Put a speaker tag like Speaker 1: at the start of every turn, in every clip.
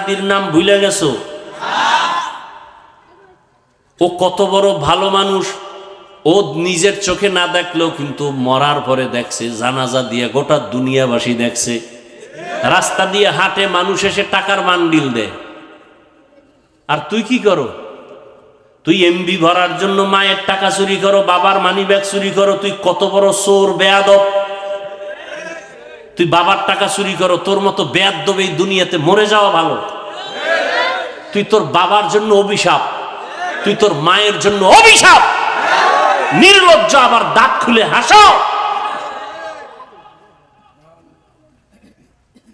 Speaker 1: হাদির নাম ভুলে গেছো? ও কত বড় ভালো মানুষ। ও নিজের চোখে না দেখলেও কিন্তু মরার পরে দেখছে, জানাজা দিয়ে গোটা দুনিয়াবাসী দেখছে। রাস্তা দিয়ে হাঁটে, মানুষ এসে টাকার বান্ডিল দেয়। আর তুই কি করো? তুই এমবি ভরার জন্য মায়ের টাকা চুরি করো, বাবার মানি ব্যাগ চুরি করো। তুই কত বড় চোর, বেয়াদব। তুই বাবার টাকা চুরি করো। তোর মতো বেয়াদব এই দুনিয়াতে মরে যাওয়া ভালো। তুই তোর বাবার জন্য অভিশাপ, তুই তোর মায়ের জন্য অভিশাপ। নির্লজ্জ, আবার দাঁত খুলে হাসো।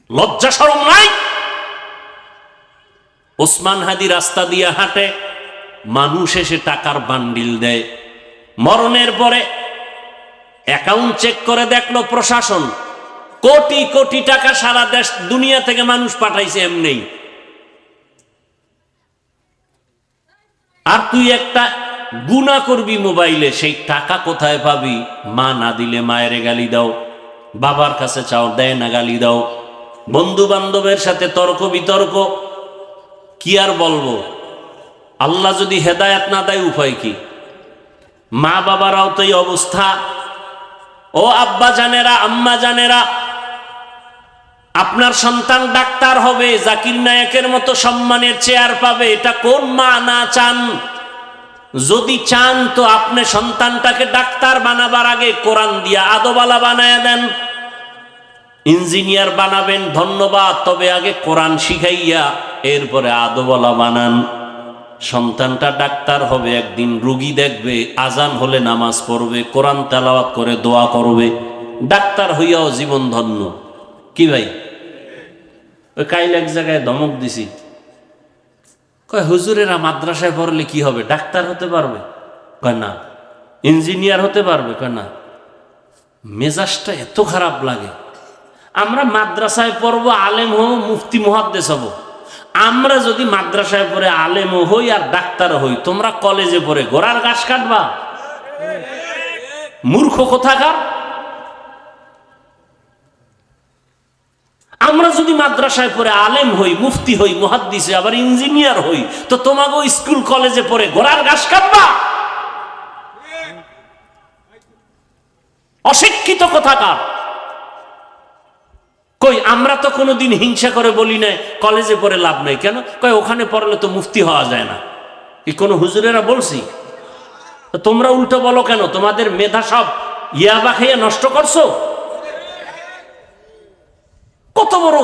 Speaker 1: লজ্জা শরম নাই? ওসমান হাদি রাস্তা দিয়ে হাঁটে, মানুষ এসে টাকার বান্ডিল দেয়। মরণের পরে অ্যাকাউন্ট চেক করে দেখলো প্রশাসন, কোটি কোটি টাকা সারা দেশ দুনিয়া থেকে মানুষ পাঠাইছে এমনি। আর তুই একটা গুনাহ করবি মোবাইলে, সেই টাকা কোথায় পাবি? মা না দিলে মায়ের গালি দাও, বাবার কাছে চাও, দেয় না গালি দাও, বন্ধু বান্ধবের সাথে তর্ক বিতর্ক। কি আর বলবো? আল্লাহ যদি হেদায়েত না দেয় উপায় কি? মা বাবারাও তো এই অবস্থা। ও আব্বা জানেরা, আম্মা জানেরা, আপনার সন্তান ডাক্তার হবে, জাকির নায়েকের মতো সম্মানের চেয়ার পাবে, এটা কোন মা না চান? যদি চান তো আপনি সন্তানটাকে ডাক্তার বানাবার আগে কোরআন দিয়া আদবালা বানায়া দেন। ইঞ্জিনিয়ার বানাবেন ধন্যবাদ, তবে আগে কোরআন শিখাইয়া এরপরে আদবালা বানান। সন্তানটা ডাক্তার হবে, একদিন রুগী দেখবে, আজান হলে নামাজ পড়বে, কোরআন তেলাওয়াত করে দোয়া করবে, ডাক্তার হইয়াও জীবন ধন্য। কি ভাই? ওই কাইল এক জায়গায় ধমক দিছি, কয় হুজুরেরা মাদ্রাসায় পড়লে কি হবে? ডাক্তার হতে পারবে? কয় না। ইঞ্জিনিয়ার হতে পারবে? কয় না। মেজাজটা এত খারাপ লাগে। আমরা মাদ্রাসায় পড়বো, আলেম হব, মুফতি মুহাদ্দিস হব। আমরা যদি মাদ্রাসায় পড়ে আলেম হই আর ডাক্তার হই, তোমরা কলেজে পড়ে ঘোড়ার ঘাস কাটবা? মূর্খ কোথাকার। আমরা যদি মাদ্রাসায় পড়ে আলেম হই, মুফতি হই, মুহাদ্দিস হই, আবার ইঞ্জিনিয়ার হই, তো তোমাকে স্কুল কলেজে পড়ে ঘোড়ার ঘাস কাটবা? অশিক্ষিত কোথাকার। কই আমরা তো কোনোদিন হিংসা করে বলি না কলেজে পড়ে লাভ নাই। কেন? কই ওখানে পড়লে তো মুফতি হওয়া যায় না। কি কোনো হুজুরেরা বলছি? তোমরা উল্টো বলো কেন? তোমাদের মেধা সব ইয়াবা খাইয়া নষ্ট করছো। কত বড়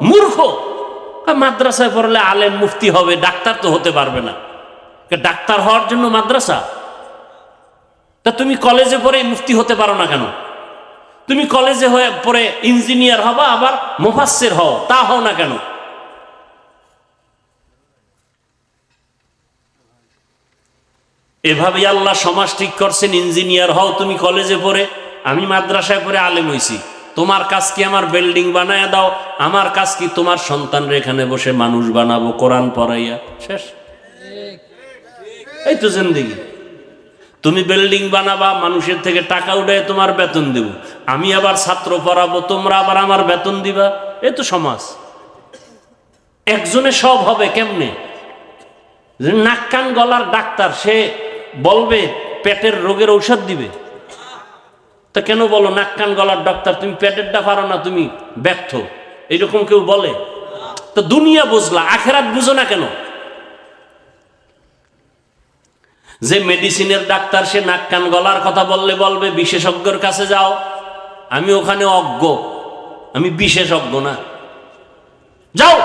Speaker 1: মূর্খ। মাদ্রাসায় পড়লে আলেম মুফতি হবে, ডাক্তার তো হতে পারবে না। ডাক্তার হওয়ার জন্য মাদ্রাসা? তা তুমি কলেজে পড়ে মুফতি হতে পারো না কেন? তুমি কলেজে হয়ে পড়ে ইঞ্জিনিয়ার হবা, আবার মুফাসসির হও, তা হও না কেন? এভাবে আল্লাহ সমাজ ঠিক করছেন। ইঞ্জিনিয়ার হও তুমি কলেজে পড়ে, আমি মাদ্রাসায় পড়ে আলেম হইছি। তোমার কাজ কি আমার বিল্ডিং বানায় দাও? আমার কাজ কি তোমার সন্তানরা এখানে বসে মানুষ বানাবো কোরআন পড়াইয়া? শেষ। এই তো জিন্দেগি। তুমি বিল্ডিং বানাবা, মানুষের থেকে টাকা উঠে তোমার বেতন দেব, আমি আবার ছাত্র পড়াবো, তোমরা আবার আমার বেতন দিবা। এ তো সমাজ। একজনে সব হবে কেমনে? নাক কান গলার ডাক্তার, সে বলবে পেটের রোগের ঔষধ দিবে। তা কেন বলো নাক কান গলার ডাক্তার, তুমি পেটেরটা পারো না, তুমি ব্যর্থ, এইরকম কেউ বলে? তো দুনিয়া বুঝলা, আখেরাত বুঝো না কেন? যে মেডিসিনের ডাক্তার, সে নাক কান গলার কথা বললে বলবে বিশেষজ্ঞের কাছে যাও। আমি ওখানে অজ্ঞ, আমি বিশেষজ্ঞ না। যাও।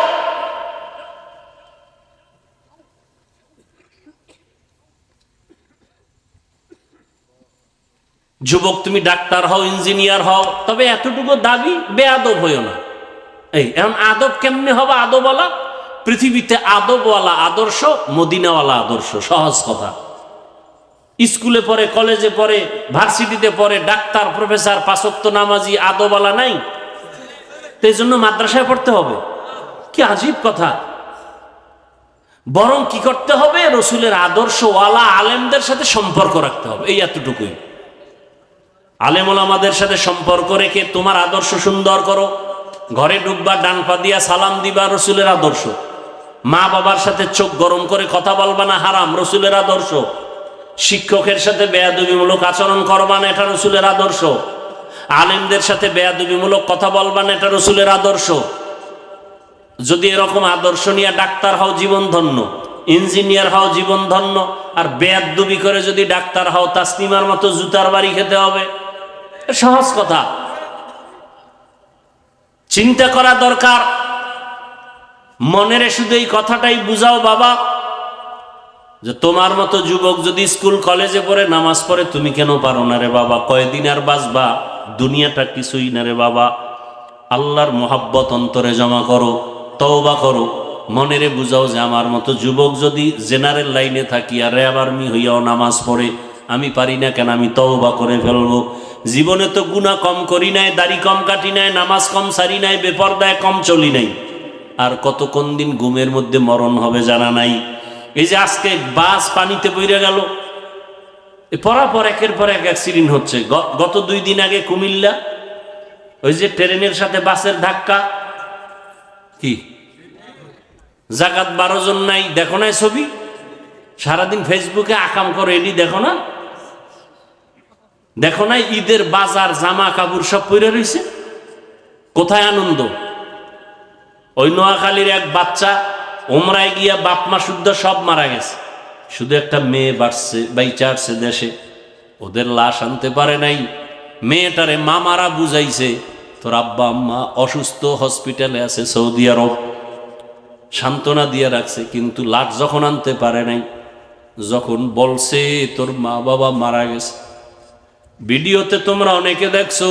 Speaker 1: যুবক তুমি ডাক্তার হও, ইঞ্জিনিয়ার হও, তবে এতটুকু দাবি, বেয়াদব হইও না। এই এখন আদব কেমনে হবে? আদবওয়ালা পৃথিবীতে আদবওয়ালা আদর্শ, মদিনাওয়ালা আদর্শ। সহজ কথা। স্কুলে পড়ে, কলেজে পড়ে, ভার্সিটিতে পড়ে, ডাক্তার, প্রফেসর, পাঁচ ওয়াক্ত নামাজি, আদবওয়ালা নাই। তো এই জন্য মাদ্রাসায় পড়তে হবে? কি আজীব কথা। বরং কি করতে হবে? রসুলের আদর্শওয়ালা আলেমদের সাথে সম্পর্ক রাখতে হবে। এই এতটুকুই। আলেম ওলামাদের সাথে সম্পর্ক রেখে তোমার আদর্শ সুন্দর করো। ঘরে ঢুকবা, ডান পা দিয়া সালাম দিবা, রসুলের আদর্শ। মা বাবার সাথে চোখ গরম করে কথা বলবা না, হারাম, রসুলের আদর্শ। শিক্ষকের সাথে বেয়াদবিমূলক আচরণ করবা না, এটা রসুলের আদর্শ। আলেমদের সাথে বেয়াদবিমূলক কথা বলবা না, এটা রসুলের আদর্শ। যদি এরকম আদর্শ নিয়ে ডাক্তার হও, জীবন ধন্য, ইঞ্জিনিয়ার হও, জীবন ধন্য। আর বেয়াদবি করে যদি ডাক্তার হও, তাসলিমার মতো জুতার বাড়ি খেতে হবে। সহজ কথা, চিন্তা করা দরকার। মনেরে শুধু এই কথাটাই বুঝাও বাবা, যে তোমার মতো যুবক যদি স্কুল কলেজে পড়ে নামাজ পড়ে, তুমি কেন পারো না রে বাবা? কয়দিন আর বাঁচবা? দুনিয়াটা কিছুই না রে বাবা। আল্লাহর মোহাব্বত অন্তরে জমা করো, তওবা করো, মনেরে বুঝাও যে আমার মতো যুবক যদি জেনারেল লাইনে থাকি আর র্যাব আর্মি হইয়াও নামাজ পড়ে, আমি পারি না কেন? আমি তওবা করে ফেলবো। জীবনে তো গুনাহ কম করি নাই, দাড়ি কম কাটি নাই, নামাজ কম সারি নাই, বেপরদায় কম চলি নাই। আর কত কোন দিন ঘুমের মধ্যে মরণ হবে জানা নাই। এই যে আজকে বাস পানিতে পড়ে গেল, পরাপর একের পর এক অ্যাক্সিডেন্ট হচ্ছে। গত 2 দিন আগে কুমিল্লা, ওই যে ট্রেনের সাথে বাসের ধাক্কা, কি জাকাত 12 জন নাই, দেখো নাই ছবি? সারাদিন ফেসবুকে আকাম করে, এডি দেখো না? দেখো নাই ঈদের বাজার জামা কাপড় সব পরে রয়েছে? কোথায় আনন্দ? ওই নোয়াখালীর এক বাচ্চা ওমরায় গিয়া বাপ মা শুদ্ধ সব মারা গেছে, শুধু একটা মেয়ে বাড়ছে বাইচা আসছে দেশে। ওদের লাশ আনতে পারে নাই। মেয়েটারে মামারা বুঝাইছে, তোর আব্বা আম্মা অসুস্থ, হসপিটালে আছে সৌদি আরব, সান্ত্বনা দিয়ে রাখছে। কিন্তু লাশ যখন আনতে পারে নাই, যখন বলছে তোর মা বাবা মারা গেছে, ভিডিওতে তোমরা অনেকে দেখছো,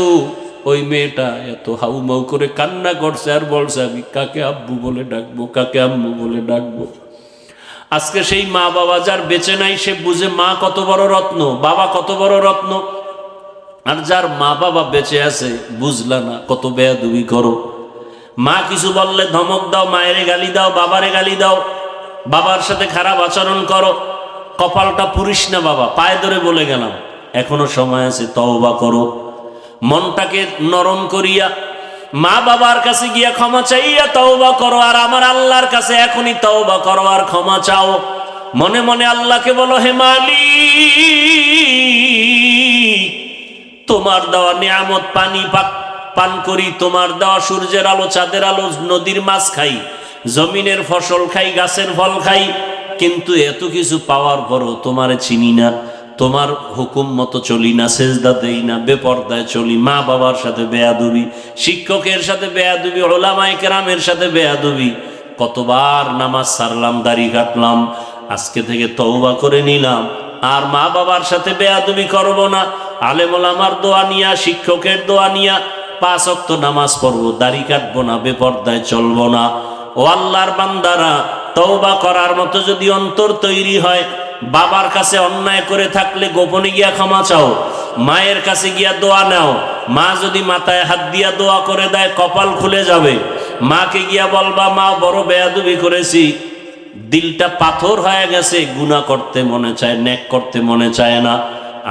Speaker 1: ওই মেয়েটা এত হাউমাউ করে কান্না করছে আর বলছে আমি কাকে আব্বু বলে ডাকবো, কাকে আম্মু বলে ডাকবো। আজকে সেই মা বাবা যার বেঁচে নাই, সে বুঝে মা কত বড় রত্ন, বাবা কত বড় রত্ন। আর যার মা বাবা বেঁচে আছে, বুঝলা না, কত বেয়াদবি করো। মা কিছু বললে ধমক দাও, মায়েরে গালি দাও, বাবারে গালি দাও, বাবার সাথে খারাপ আচরণ করো। কপালটা পুরিস না বাবা, পায়ে ধরে বলে গেলাম, এখনো সময় আছে, তওবা করো। মনটাকে নরম করিয়া মা বাবার কাছে গিয়া ক্ষমা চাইয়া তওবা করো। আর আমার আল্লাহর কাছে এখনই তওবা করো আর ক্ষমা চাও। মনে মনে আল্লাহকে বলো, হে মালিক, তোমার দেওয়া নিয়ামত পানি পান করি, তোমার দেওয়া সূর্যের আলো, চাঁদের আলো, নদীর মাছ খাই, জমিনের ফসল খাই, গাছের ফল খাই, কিন্তু এত কিছু পাওয়ার পরও তোমারে চিনি না, তোমার হুকুম মতো চলি না, সেজদা দেই না, বেপরদায় চলি, মা বাবার সাথে বেয়াদবি, শিক্ষকের সাথে বেয়াদবি, ওলামায়ে কেরামের সাথে বেয়াদবি। কতবার নামাজ ছাড়লাম, দাড়ি কাটলাম, আজকে থেকে তওবা করে নিলাম, আর মা বাবার সাথে বেয়াদবি করব না। আলেম ওলামার দোয়া নিয়া, শিক্ষকের দোয়া নিয়া 5 ওয়াক্ত নামাজ পড়বো, দাড়ি কাটবো না, বেপরদায় চলবো না। ও আল্লাহর বান্দারা, তওবা করার মতো যদি অন্তর তৈরি হয়, বাবার কাছে অন্যায় করে থাকলে গোপনে গিয়া ক্ষমা চাও, মায়ের কাছে গিয়া দোয়া নাও। মা যদি মাথায় হাত দিয়া দোয়া করে দেয়, কপাল খুলে যাবে। মাকে গিয়া বলবা, মা বড় বেয়াদবি করেছি, দিলটা পাথর হয়ে গেছে, গুনাহ করতে মনে চায়, নেক করতে মনে চায় না,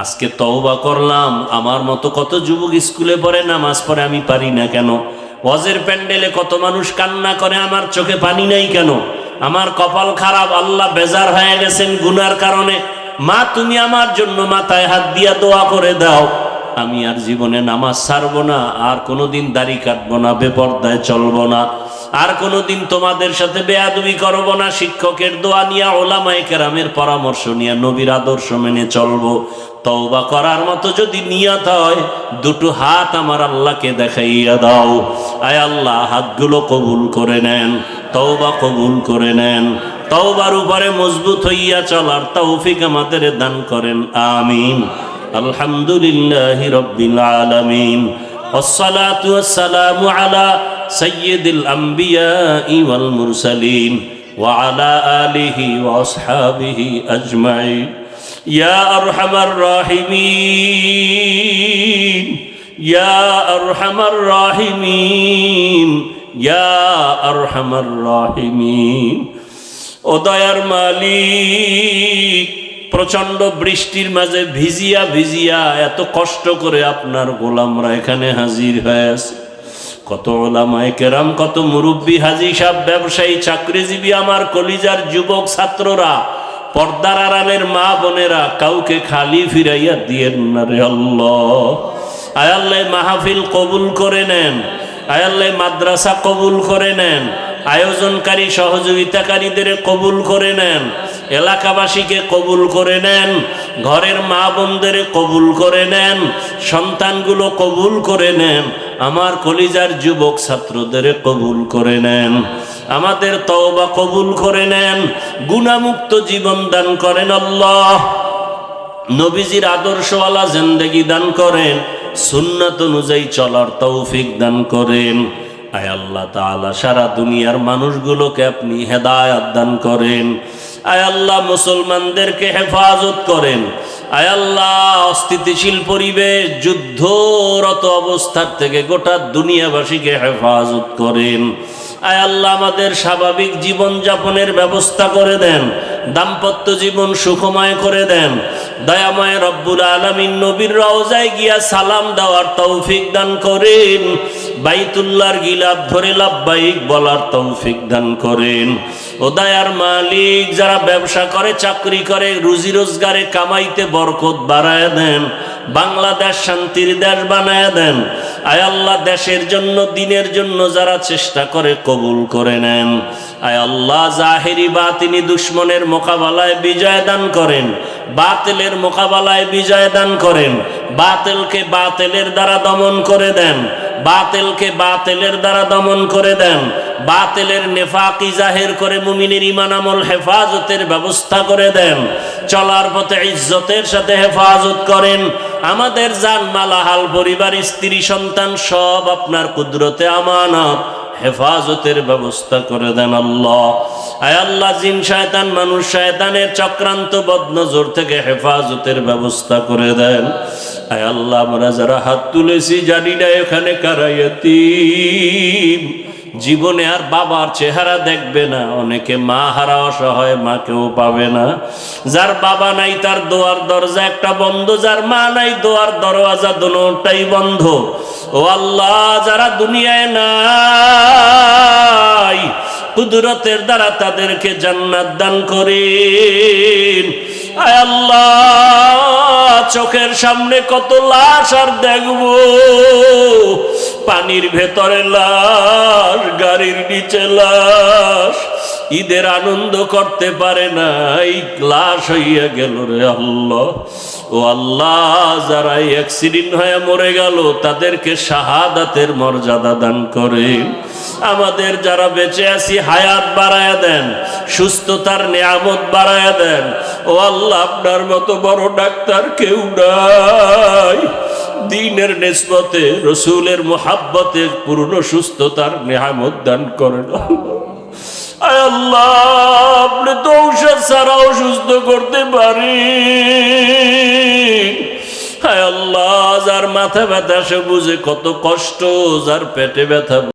Speaker 1: আজকে তওবা করলাম। আমার মতো কত যুবক স্কুলে পড়ে, নামাজ পড়ে, আমি পারি না কেন? ওয়াজের প্যান্ডেলে কত মানুষ কান্না করে, আমার চোখে পানি নাই কেন? আমার কপাল খারাপ, আল্লাহ বেজার হয়ে গেছেন গুনার কারণে। মা তুমি আমার জন্য মাথায় হাত দিয়া দোয়া করে দাও, আমি আর জীবনে নামাজ ছাড়বো না, আর কোনোদিন দাড়ি কাটবো না, বেপরদায় চলবো না, আর কোনোদিন তোমাদের সাথে বেয়াদবি করবো না। শিক্ষকের দোয়া নিয়া, ওলামায়ে কেরামের পরামর্শ নিয়া, নবীর আদর্শ মেনে চলবো। তওবা করার মতো যদি নিয়ত হয়, 2টো হাত আমার আল্লাহকে দেখাইয়া দাও। আয় আল্লাহ, হাতগুলো কবুল করে নেন, তওবা কবুল করে নেন। তওবার উপরে মজবুত হইয়া চলার তৌফিক আমাদের দান করেন, আমিন। আলহামদুলিল্লাহি রাব্বিল আলামিন, ওয়াসসালাতু ওয়াসসালামু আলা সাইয়্যিদিল আমবিয়াই ওয়াল মুরসালিন ওয়া আলা আলিহি ওয়া আসহাবিহি আজমাইন। ইয়া আরহামার রাহিমিন, ইয়া আরহামার রাহিমিন, ইয়া আরহামার রাহিমিন। ও দয়ার মালিক, প্রচন্ড বৃষ্টির মাঝে ভিজিয়া ভিজিয়া এত কষ্ট করে আপনার গোলামরা এখানে হাজির হয়েছে, কত ওলামায়ে কেরাম, কত মুরব্বী, হাজী সাহেব, ব্যবসায়ী, চাকরিজীবী, আমার কলিজার যুবক ছাত্ররা, পর্দার আড়ালের মা বোনেরা, কাউকে খালি ফিরাইয়া দিয়েন না রে আল্লাহ। আয় আল্লাহ মাহফিল কবুল করে নেন, আয় আল্লাহ মাদ্রাসা কবুল করে নেন, আয়োজনকারী সহযোগিতাকারীদের কবুল করে নেন, এলাকাবাসীকে কবুল করে নেন, ঘরের মা বোনদের কবুল করে নেন, সন্তানগুলো কবুল করে নেন, আমার কলিজার যুবক ছাত্রদের কবুল করে নেন, আমাদের তওবা কবুল করে নেন, গুনাহমুক্ত জীবন দান করেন আল্লাহ। নবীজির আদর্শওয়ালা জিন্দেগি দান করেন, সুন্নাত অনুযায়ী চলার তৌফিক দান করেন। আয় আল্লাহ তাআলা সারা দুনিয়ার মানুষগুলোকে আপনি হেদায়েত দান করেন। আয় আল্লাহ মুসলমানদেরকে হেফাজত করেন। আয় আল্লাহ অস্থিতিশীল পরিবেশ, যুদ্ধরত অবস্থার থেকে গোটা দুনিয়াবাসীকে হেফাজত করেন। আয় আল্লাহ আমাদের স্বাভাবিক জীবন যাপনের ব্যবস্থা করে দেন, দাম্পত্য জীবন সুখময় করে দেন। দয়াময় রব্বুল আলামিন নবীর রওজায় গিয়া সালাম দেওয়ার তৌফিক দান করেন, বাইতুল্লাহর গিলাফ ধরে লাব্বাইক বলার তৌফিক দান করেন। ও দয়ার মালিক, যারা ব্যবসা করে, চাকরি করে, রুজি রোজগারে কামাইতে বরকত বাড়ায় দেন, বাংলাদেশ শান্তির দেশ বানায় দেন। আয় আল্লাহ দেশের জন্য, দিনের জন্য যারা চেষ্টা করে কবুল করে নেন। আয় আল্লাহ জাহেরি বাতিনি দুশ্মনের মোকাবেলায় বিজয় দান করেন, বাতিলের মোকাবেলায় বিজয় দান করেন, বাতিলকে বাতিলের দ্বারা দমন করে দেন, বাতিলকে বাতিলের দ্বারা দমন করে দেন, বাতিলের নেফাকি জাহির করে মুমিনের ঈমান আমল হেফাজতের ব্যবস্থা করে দেন, চলার পথে ইজ্জতের সাথে হেফাজত করেন। আমাদের জান মালাহাল, পরিবার, স্ত্রী, সন্তান সব আপনার কুদরতে আমানত, হেফাজতের ব্যবস্থা করে দেন আল্লাহ। আয় আল্লাহ জিন শয়তান, মানুষ শয়তানের চক্রান্ত বদনজর থেকে হেফাজতের ব্যবস্থা করে দেন। আয় আল্লাহ আমরা যারা হাত তুলেছি জানি না এখানে কারা ইয়াতীম, জীবনে আর বাবার চেহারা দেখবে না, অনেকে মা হারা অসহায়, মাকেও পাবে না। যার বাবা নাই তার দোয়ার দরজা একটা বন্ধ, যার মা নাই দোয়ার দরওয়াজা দুটোটাই বন্ধ। ও আল্লাহ যারা দুনিয়ায় নাই, কুদরতের দ্বারা তাদেরকে জান্নাত দান করেন। আয় আল্লাহ চোখের সামনে কত লাশ আর দেখবো, পানির ভেতরে লাশ, গাড়ির নিচে লাশ, ঈদের আনন্দ করতে পারে না, এই লাশ হইয়া গেল রে আল্লাহ। ও আল্লাহ যারা অ্যাক্সিডেন্ট হয়ে মরে গেল তাদেরকে শাহাদাতের মর্যাদা দান করেন। আমাদের যারা বেঁচে আছি হায়াত বাড়ায়া দেন, সুস্থতার নিয়ামত বাড়ায়া দেন। ও আল্লাহ আপনার মতো বড় ডাক্তার কেউ নাই, দ্বীনের নিসবতে, রসুলের মুহাব্বতে পূর্ণ সুস্থতার নিয়ামত দান করেন। আয় আল্লাহ আপনি তো ঔষধ ছাড়াও সুস্থ করতে পারেন। হায় আল্লাহ যার মাথা ব্যথা সে বুঝে কত কষ্ট, যার পেটে ব্যথা